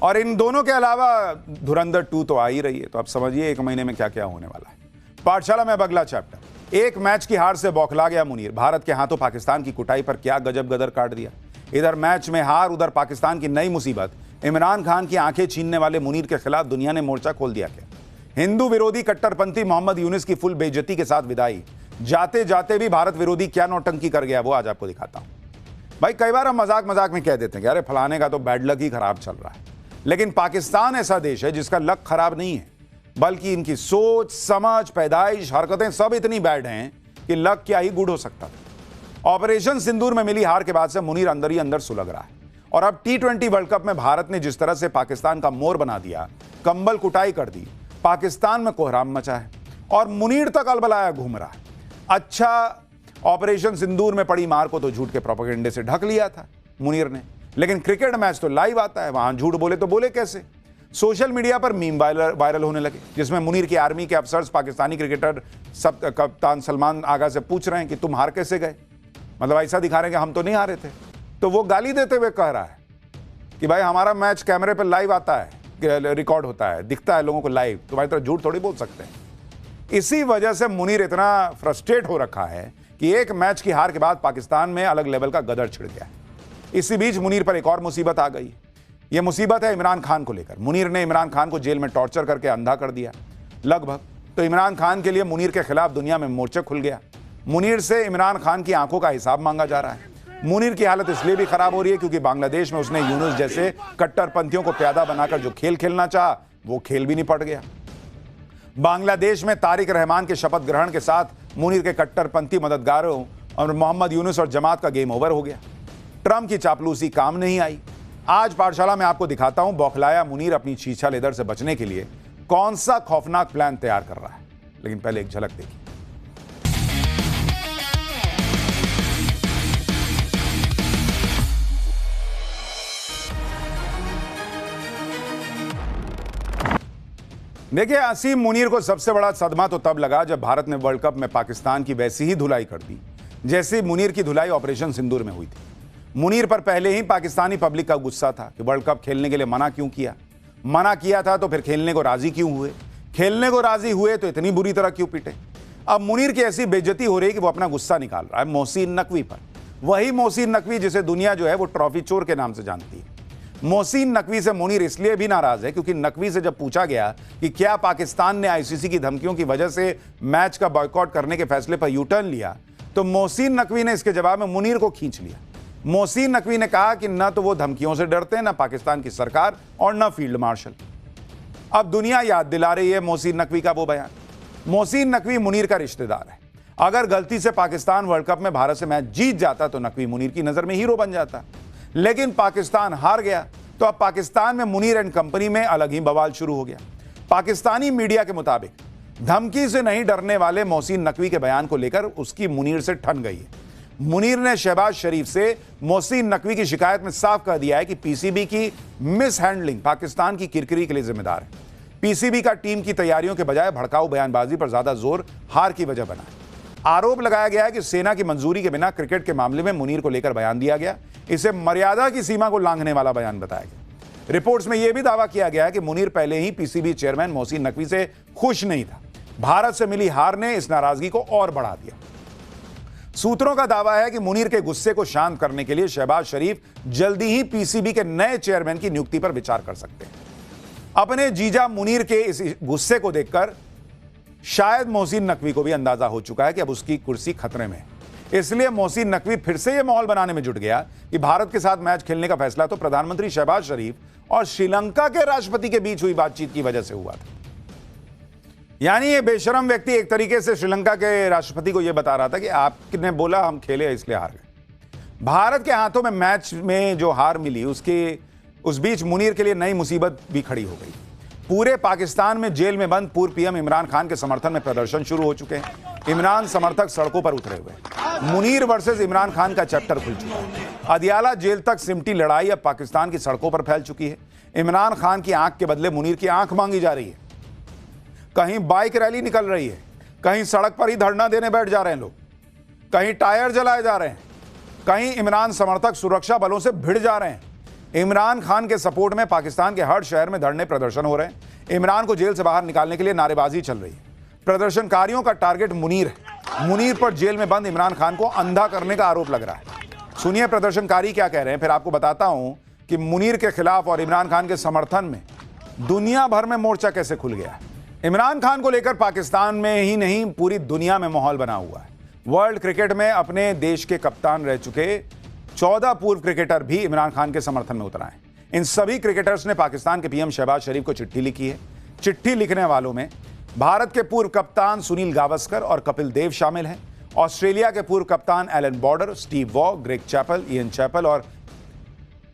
और इन दोनों के अलावा धुरंधर 2 तो आ ही रही है। तो आप समझिए 1 महीने में क्या क्या होने वाला है। पाठशाला में अब अगला चैप्टर। एक मैच की हार से बौखला गया मुनीर। भारत के हाथों पाकिस्तान की कुटाई पर क्या गजब गदर काट दिया। इधर मैच में हार, उधर पाकिस्तान की नई मुसीबत। इमरान खान की आंखें छीनने वाले मुनीर के खिलाफ दुनिया ने मोर्चा खोल दिया। क्या हिंदू विरोधी कट्टरपंथी मोहम्मद यूनुस की फुल बेइज्जती के साथ विदाई। जाते जाते भी भारत विरोधी क्या नौटंकी कर गया, वो आज आपको दिखाता हूं। भाई कई बार हम मजाक मजाक में कह देते हैं कि अरे फलाने का तो बैड लक ही खराब चल रहा है, लेकिन पाकिस्तान ऐसा देश है जिसका लक खराब नहीं है, बल्कि इनकी सोच, समझ, पैदाइश, हरकतें सब इतनी बैड हैं कि लक क्या ही गुड हो सकता था। ऑपरेशन सिंदूर में मिली हार के बाद से मुनीर अंदर ही अंदर सुलग रहा है। और अब T20 वर्ल्ड कप में भारत ने जिस तरह से पाकिस्तान का मोर बना दिया, कंबल कुटाई कर दी, पाकिस्तान में कोहराम मचा है और मुनीर तक अलबलाया घूम रहा है। अच्छा, ऑपरेशन सिंदूर में पड़ी मार को तो झूठ के प्रोपेगेंडे से ढक लिया था मुनीर ने, लेकिन क्रिकेट मैच तो लाइव आता है, वहां झूठ बोले तो बोले कैसे। सोशल मीडिया पर मीम वायरल होने लगे, जिसमें मुनीर की आर्मी के अफसर्स पाकिस्तानी क्रिकेटर सब कप्तान सलमान आगा से पूछ रहे हैं कि तुम हार कैसे गए, मतलब ऐसा दिखा रहे हैं कि हम तो नहीं हारे थे। तो वो गाली देते हुए कह रहा है कि भाई हमारा मैच कैमरे पर लाइव आता है, रिकॉर्ड होता है, दिखता है लोगों को लाइव, तुम्हारी तरह झूठ थोड़ी बोल सकते हैं। इसी वजह से मुनीर इतना फ्रस्ट्रेट हो रखा है कि एक मैच की हार के बाद पाकिस्तान में अलग लेवल का गदर छिड़ गया है। इसी बीच मुनीर पर एक और मुसीबत आ गई। यह मुसीबत है इमरान खान को लेकर। मुनीर ने इमरान खान को जेल में टॉर्चर करके अंधा कर दिया लगभग। तो इमरान खान के लिए मुनीर के खिलाफ दुनिया में मोर्चा खुल गया। मुनीर से इमरान खान की आंखों का हिसाब मांगा जा रहा है। मुनीर की हालत इसलिए भी खराब हो रही है क्योंकि बांग्लादेश में उसने यूनुस जैसे कट्टरपंथियों को प्यादा बनाकर जो खेल खेलना चाहा, वो खेल भी निपट गया। बांग्लादेश में तारिक रहमान के शपथ ग्रहण के साथ मुनीर के कट्टरपंथी मददगारों और मोहम्मद यूनुस और जमात का गेम ओवर हो गया। ट्रंप की चापलूसी काम नहीं आई। आज पाठशाला में आपको दिखाता हूं बौखलाया मुनीर अपनी छीछा लेदर से बचने के लिए कौन सा खौफनाक प्लान तैयार कर रहा है। लेकिन पहले एक झलक देखिए। देखिए, असीम मुनीर को सबसे बड़ा सदमा तो तब लगा जब भारत ने वर्ल्ड कप में पाकिस्तान की वैसी ही धुलाई कर दी जैसे मुनीर की धुलाई ऑपरेशन सिंदूर में हुई थी। मुनीर पर पहले ही पाकिस्तानी पब्लिक का गुस्सा था कि वर्ल्ड कप खेलने के लिए मना क्यों किया, मना किया था तो फिर खेलने को राजी क्यों हुए, खेलने को राजी हुए तो इतनी बुरी तरह क्यों पिटे। अब मुनीर की ऐसी बेइज्जती हो रही है कि वो अपना गुस्सा निकाल रहा है मोहसिन नकवी पर। वही मोहसिन नकवी जिसे दुनिया जो है वो ट्रॉफी चोर के नाम से जानती है। मोहसिन नकवी से मुनीर इसलिए भी नाराज है क्योंकि नकवी से जब पूछा गया कि क्या पाकिस्तान ने आईसीसी की धमकियों की वजह से मैच का बॉयकॉट करने के फैसले पर यू टर्न लिया, तो मोहसिन नकवी ने इसके जवाब में मुनीर को खींच लिया। मोहसिन नकवी ने कहा कि न तो वो धमकियों से डरते हैं, न पाकिस्तान की सरकार और न फील्ड मार्शल। अब दुनिया याद दिला रही है मोहसिन नकवी का वो बयान। मोहसिन नकवी मुनीर का रिश्तेदार है। अगर गलती से पाकिस्तान वर्ल्ड कप में भारत से मैच जीत जाता तो नकवी मुनीर की नजर में हीरो बन जाता, लेकिन पाकिस्तान हार गया तो अब पाकिस्तान में मुनीर एंड कंपनी में अलग ही बवाल शुरू हो गया। पाकिस्तानी मीडिया के मुताबिक धमकी से नहीं डरने वाले मोहसिन नकवी के बयान को लेकर उसकी मुनीर से ठन गई है। मुनीर ने शहबाज शरीफ से मोहसिन नकवी की शिकायत में साफ कर दिया है कि पीसीबी की मिस हैंडलिंग पाकिस्तान की किरकिरी के लिए जिम्मेदार है। पीसीबी का टीम की तैयारियों के बजाय भड़काऊ बयानबाजी पर ज्यादा जोर हार की वजह बना है। आरोप लगाया गया है कि सेना की मंजूरी के बिना क्रिकेट के मामले में मुनीर को लेकर बयान दिया गया। इसे मर्यादा की सीमा को लांघने वाला बयान बताया गया। रिपोर्ट्स में यह भी दावा किया गया है कि मुनीर पहले ही पीसीबी चेयरमैन मोहसिन नकवी से खुश नहीं था। भारत से मिली हार ने इस नाराजगी को और बढ़ा दिया। सूत्रों का दावा है कि मुनीर के गुस्से को शांत करने के लिए शहबाज शरीफ जल्दी ही पीसीबी के नए चेयरमैन की नियुक्ति पर विचार कर सकते हैं। अपने जीजा मुनीर के इस गुस्से को देखकर शायद मोहसिन नकवी को भी अंदाजा हो चुका है कि अब उसकी कुर्सी खतरे में है। इसलिए मोहसिन नकवी फिर से यह माहौल बनाने में जुट गया कि भारत के साथ मैच खेलने का फैसला तो प्रधानमंत्री शहबाज शरीफ और श्रीलंका के राष्ट्रपति के बीच हुई बातचीत की वजह से हुआ था। यानी ये बेशरम व्यक्ति एक तरीके से श्रीलंका के राष्ट्रपति को यह बता रहा था कि आपने बोला हम खेले इसलिए हार गए। भारत के हाथों में मैच में जो हार मिली उस बीच मुनीर के लिए नई मुसीबत भी खड़ी हो गई। पूरे पाकिस्तान में जेल में बंद पूर्व पीएम इमरान खान के समर्थन में प्रदर्शन शुरू हो चुके हैं। इमरान समर्थक सड़कों पर उतरे हुए। मुनीर वर्सेस इमरान खान का चैप्टर खुल चुका है। अदियाला जेल तक सिमटी लड़ाई अब पाकिस्तान की सड़कों पर फैल चुकी है। इमरान खान की आंख के बदले मुनीर की आंख मांगी जा रही है। कहीं बाइक रैली निकल रही है, कहीं सड़क पर ही धरना देने बैठ जा रहे हैं लोग, कहीं टायर जलाए जा रहे हैं, कहीं इमरान समर्थक सुरक्षा बलों से भिड़ जा रहे हैं। इमरान खान के सपोर्ट में पाकिस्तान के हर शहर में धरने प्रदर्शन हो रहे हैं। इमरान को जेल से बाहर निकालने के लिए नारेबाजी चल रही है। प्रदर्शनकारियों का टारगेट मुनीर है। मुनीर पर जेल में बंद इमरान खान को अंधा करने का आरोप लग रहा है। सुनिए प्रदर्शनकारी क्या कह रहे हैं, फिर आपको बताता हूं कि मुनीर के खिलाफ और इमरान खान के समर्थन में दुनिया भर में मोर्चा कैसे खुल गया है। इमरान खान को लेकर पाकिस्तान में ही नहीं पूरी दुनिया में माहौल बना हुआ है। वर्ल्ड क्रिकेट में अपने देश के कप्तान रह चुके 14 पूर्व क्रिकेटर भी इमरान खान के समर्थन में उतर आए। इन सभी क्रिकेटर्स ने पाकिस्तान के पीएम शहबाज शरीफ को चिट्ठी लिखी है। चिट्ठी लिखने वालों में भारत के पूर्व कप्तान सुनील गावस्कर और कपिल देव शामिल हैं। ऑस्ट्रेलिया के पूर्व कप्तान Allan Border, Steve Waugh, Greg Chappell, Ian Chappell और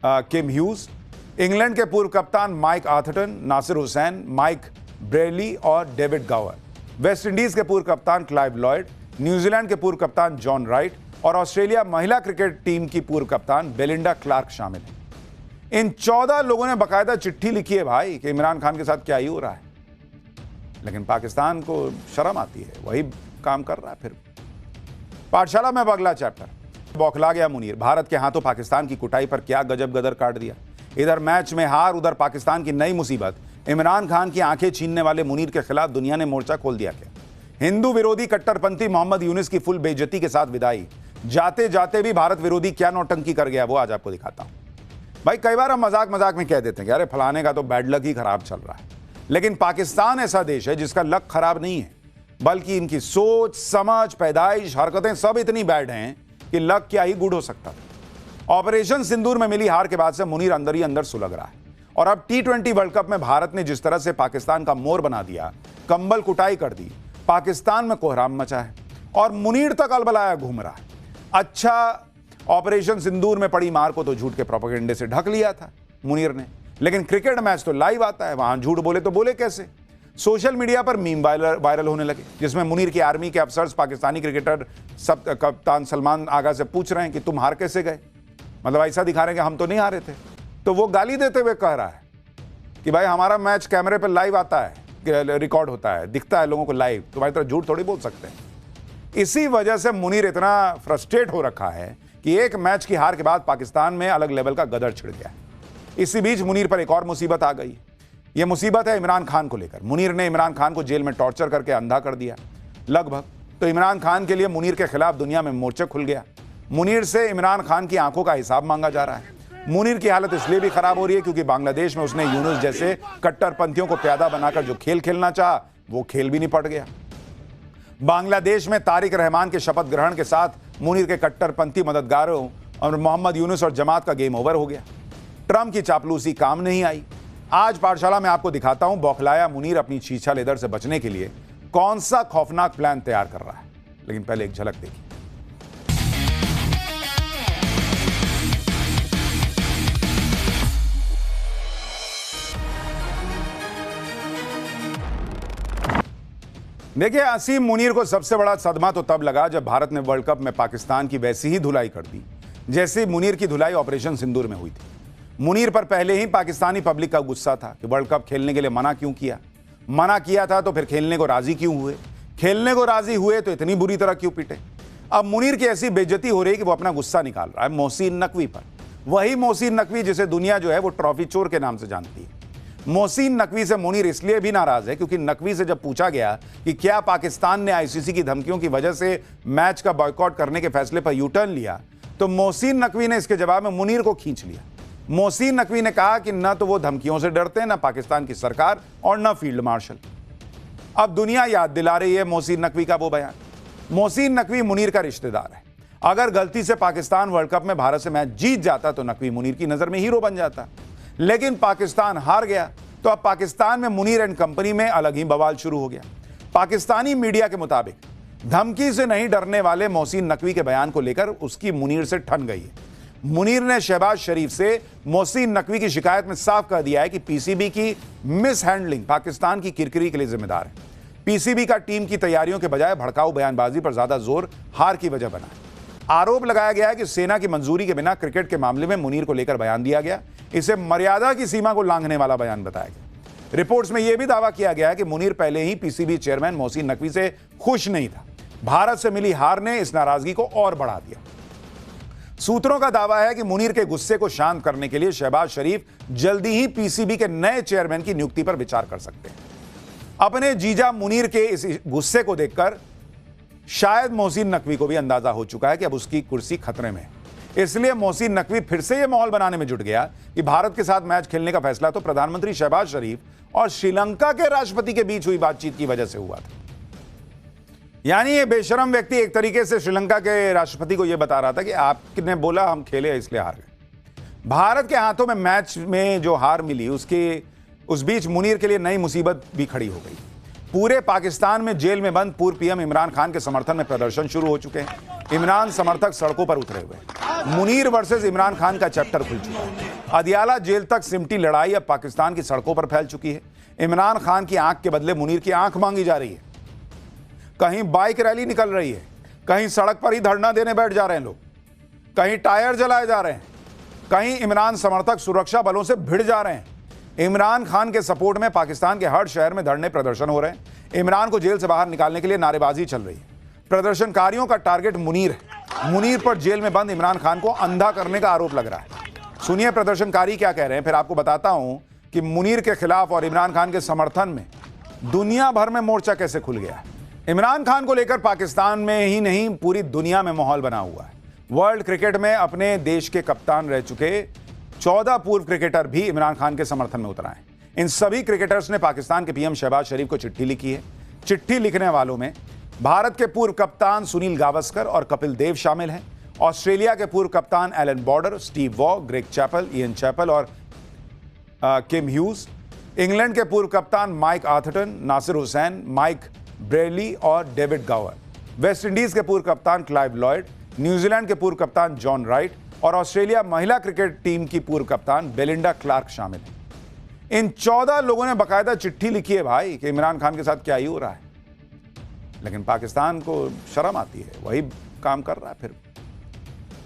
किम ह्यूज। इंग्लैंड के पूर्व कप्तान Mike Atherton, Nasser Hussain, Mike Brearley और डेविड गावर। वेस्ट इंडीज के पूर्व कप्तान क्लाइव लॉयड, न्यूजीलैंड के पूर्व कप्तान जॉन राइट और ऑस्ट्रेलिया महिला क्रिकेट टीम की पूर्व कप्तान बेलिंडा क्लार्क शामिल हैं। इन 14 लोगों ने बाकायदा चिट्ठी लिखी है भाई कि इमरान खान के साथ क्या ही हो रहा है, लेकिन पाकिस्तान को शर्म आती है, वही काम कर रहा है। फिर पाठशाला में अब अगला चैप्टर। बौखला गया मुनीर। भारत के हाथों पाकिस्तान की कुटाई पर क्या गजब गदर काट दिया। इधर मैच में हार, उधर पाकिस्तान की नई मुसीबत। इमरान खान की आंखें छीनने वाले मुनीर के खिलाफ दुनिया ने मोर्चा खोल दिया। क्या हिंदू विरोधी कट्टरपंथी मोहम्मद यूनुस की फुल बेइज्जती के साथ विदाई। जाते जाते भी भारत विरोधी क्या नौटंकी कर गया, वो आज आपको दिखाता हूं। भाई कई बार हम मजाक मजाक में कह देते हैं कि अरे फलाने का तो बैड लक ही खराब चल रहा है, लेकिन पाकिस्तान ऐसा देश है जिसका लक खराब नहीं है, बल्कि इनकी सोच, समझ, पैदाइश, हरकतें सब इतनी बैड हैं कि लक क्या ही गुड हो सकता था। ऑपरेशन सिंदूर में मिली हार के बाद से मुनीर अंदर ही अंदर सुलग रहा है। और अब T20 वर्ल्ड कप में भारत ने जिस तरह से पाकिस्तान का मोर बना दिया, कंबल कुटाई कर दी, पाकिस्तान में कोहराम मचा है और मुनीर तक अलबलाया घूम रहा है। अच्छा, ऑपरेशन सिंदूर में पड़ी मार को तो झूठ के प्रोपेगेंडे से ढक लिया था मुनीर ने, लेकिन क्रिकेट मैच तो लाइव आता है, वहां झूठ बोले तो बोले कैसे। सोशल मीडिया पर मीम वायरल होने लगे, जिसमें मुनीर की आर्मी के अफसर्स पाकिस्तानी क्रिकेटर सब कप्तान सलमान आगा से पूछ रहे हैं कि तुम हार कैसे गए, मतलब ऐसा दिखा रहे हैं कि हम तो नहीं हारे थे। तो वो गाली देते हुए कह रहा है कि भाई हमारा मैच कैमरे पर लाइव आता है, रिकॉर्ड होता है, दिखता है लोगों को लाइव, तुम्हारी तरह झूठ थोड़ी बोल सकते हैं। इसी वजह से मुनीर इतना फ्रस्ट्रेट हो रखा है कि एक मैच की हार के बाद पाकिस्तान में अलग लेवल का गदर छिड़ गया है। इसी बीच मुनीर पर एक और मुसीबत आ गई। यह मुसीबत है इमरान खान को लेकर। मुनीर ने इमरान खान को जेल में टॉर्चर करके अंधा कर दिया लगभग। तो इमरान खान के लिए मुनीर के खिलाफ दुनिया में मोर्चा खुल गया। मुनीर से इमरान खान की आंखों का हिसाब मांगा जा रहा है। मुनीर की हालत इसलिए भी खराब हो रही है क्योंकि बांग्लादेश में उसने यूनुस जैसे कट्टरपंथियों को प्यादा बनाकर जो खेल खेलना चाहा, वो खेल भी निपट गया। बांग्लादेश में तारिक रहमान के शपथ ग्रहण के साथ मुनीर के कट्टरपंथी मददगारों और मोहम्मद यूनुस और जमात का गेम ओवर हो गया। ट्रंप की चापलूसी काम नहीं आई। आज पाठशाला में आपको दिखाता हूं बौखलाया मुनीर अपनी छीछा लेदर से बचने के लिए कौन सा खौफनाक प्लान तैयार कर रहा है। लेकिन पहले एक झलक देखिए। देखिए, असीम मुनीर को सबसे बड़ा सदमा तो तब लगा जब भारत ने वर्ल्ड कप में पाकिस्तान की वैसी ही धुलाई कर दी जैसे मुनीर की धुलाई ऑपरेशन सिंदूर में हुई थी। मुनीर पर पहले ही पाकिस्तानी पब्लिक का गुस्सा था कि वर्ल्ड कप खेलने के लिए मना क्यों किया, मना किया था तो फिर खेलने को राजी क्यों हुए, खेलने को राजी हुए तो इतनी बुरी तरह क्यों पिटे। अब मुनीर की ऐसी बेइज्जती हो रही है कि वो अपना गुस्सा निकाल रहा है मोहसिन नकवी पर। वही मोहसिन नकवी जिसे दुनिया जो है वो ट्रॉफी चोर के नाम से जानती है। मोहसिन नकवी से मुनीर इसलिए भी नाराज है क्योंकि नकवी से जब पूछा गया कि क्या पाकिस्तान ने आईसीसी की धमकियों की वजह से मैच का बॉयकॉट करने के फैसले पर यू टर्न लिया, तो मोहसिन नकवी ने इसके जवाब में मुनीर को खींच लिया। मोहसिन नकवी ने कहा कि न तो वो धमकियों से डरते हैं, न पाकिस्तान की सरकार और न फील्ड मार्शल। अब दुनिया याद दिला रही है मोहसिन नकवी का वो बयान। मोहसिन नकवी मुनीर का रिश्तेदार है। अगर गलती से पाकिस्तान वर्ल्ड कप में भारत से मैच जीत जाता तो नकवी मुनीर की नजर में हीरो बन जाता, लेकिन पाकिस्तान हार गया तो अब पाकिस्तान में मुनीर एंड कंपनी में अलग ही बवाल शुरू हो गया। पाकिस्तानी मीडिया के मुताबिक धमकी से नहीं डरने वाले मोहसिन नकवी के बयान को लेकर उसकी मुनीर से ठन गई है। मुनीर ने शहबाज शरीफ से मोहसिन नकवी की शिकायत में साफ कर दिया है कि पीसीबी की मिस हैंडलिंग पाकिस्तान की किरकिरी के लिए जिम्मेदार है। पीसीबी का टीम की तैयारियों के बजाय भड़काऊ बयानबाजी पर ज्यादा जोर हार की वजह बना है। आरोप लगाया गया है कि सेना की मंजूरी के बिना क्रिकेट के मामले में मुनीर को लेकर बयान दिया गया। इसे मर्यादा की सीमा को लांघने वाला बयान बताया गया। रिपोर्ट्स में यह भी दावा किया गया है कि मुनीर पहले ही पीसीबी चेयरमैन मोहसिन नकवी से खुश नहीं था। भारत से मिली हार ने इस नाराजगी को और बढ़ा दिया। सूत्रों का दावा है कि मुनीर के गुस्से को शांत करने के लिए शहबाज शरीफ जल्दी ही पीसीबी के नए चेयरमैन की नियुक्ति पर विचार कर सकते हैं। अपने जीजा मुनीर के इस गुस्से को देखकर शायद मोहसिन नकवी को भी अंदाजा हो चुका है कि अब उसकी कुर्सी खतरे में है। इसलिए मोहसिन नकवी फिर से यह माहौल बनाने में जुट गया कि भारत के साथ मैच खेलने का फैसला तो प्रधानमंत्री शहबाज शरीफ और श्रीलंका के राष्ट्रपति के बीच हुई बातचीत की वजह से हुआ था। यानी ये बेशरम व्यक्ति एक तरीके से श्रीलंका के राष्ट्रपति को यह बता रहा था कि आपने बोला हम खेले इसलिए हार गए। भारत के हाथों में मैच में जो हार मिली उस बीच मुनीर के लिए नई मुसीबत भी खड़ी हो गई। पूरे पाकिस्तान में जेल में बंद पूर्व पीएम इमरान खान के समर्थन में प्रदर्शन शुरू हो चुके हैं। इमरान समर्थक सड़कों पर उतरे हुए हैं। मुनीर वर्सेस इमरान खान का चैप्टर खुल चुका है। अदियाला जेल तक सिमटी लड़ाई अब पाकिस्तान की सड़कों पर फैल चुकी है। इमरान खान की आंख के बदले मुनीर की आंख मांगी जा रही है। कहीं बाइक रैली निकल रही है, कहीं सड़क पर ही धरना देने बैठ जा रहे हैं लोग, कहीं टायर जलाए जा रहे हैं, कहीं इमरान समर्थक सुरक्षा बलों से भिड़ जा रहे हैं। इमरान खान के सपोर्ट में पाकिस्तान के हर शहर में धरने प्रदर्शन हो रहे हैं। इमरान को जेल से बाहर निकालने के लिए नारेबाजी चल रही है। प्रदर्शनकारियों का टारगेट मुनीर है। मुनीर पर जेल में बंद इमरान खान को अंधा करने का आरोप लग रहा है। सुनिए प्रदर्शनकारी क्या कह रहे हैं, फिर आपको बताता हूं कि मुनीर के खिलाफ और इमरान खान के समर्थन में दुनिया भर में मोर्चा कैसे खुल गया है। इमरान खान को लेकर पाकिस्तान में ही नहीं पूरी दुनिया में माहौल बना हुआ है। वर्ल्ड क्रिकेट में अपने देश के कप्तान रह चुके 14 पूर्व क्रिकेटर भी इमरान खान के समर्थन में उतर आए। इन सभी क्रिकेटर्स ने पाकिस्तान के पीएम शहबाज शरीफ को चिट्ठी लिखी है। चिट्ठी लिखने वालों में भारत के पूर्व कप्तान सुनील गावस्कर और कपिल देव शामिल हैं। ऑस्ट्रेलिया के पूर्व कप्तान Allan Border, Steve Waugh, Greg Chappell, Ian Chappell और किम ह्यूज। इंग्लैंड के पूर्व कप्तान Mike Atherton, Nasser Hussain, Mike Brearley और डेविड गावर। वेस्ट इंडीज के पूर्व कप्तान क्लाइव लॉयड, न्यूजीलैंड के पूर्व कप्तान जॉन राइट और ऑस्ट्रेलिया महिला क्रिकेट टीम की पूर्व कप्तान बेलिंडा क्लार्क शामिल हैं। इन 14 लोगों ने बाकायदा चिट्ठी लिखी है भाई कि इमरान खान के साथ क्या ही हो रहा है। लेकिन पाकिस्तान को शर्म आती है, वही काम कर रहा है। फिर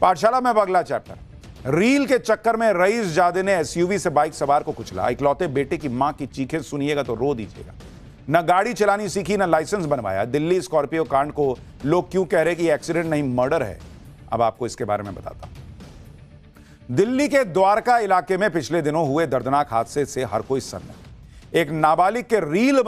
पाठशाला में अब अगला चैप्टर। रील के चक्कर में रईस जादे ने एसयूवी से बाइक सवार को कुचला। इकलौते बेटे की मां की चीखें सुनिएगा तो रो दीजिएगा। न गाड़ी चलानी सीखी, न लाइसेंस बनवाया। दिल्ली स्कॉर्पियो कांड को लोग क्यों कह रहे कि एक्सीडेंट नहीं मर्डर है, अब आपको इसके बारे में बताता हूं। दिल्ली के द्वारका इलाके में पिछले दिनों हुए दर्दनाक हादसे से हर कोई सन्न है। एक नाबालिग के रील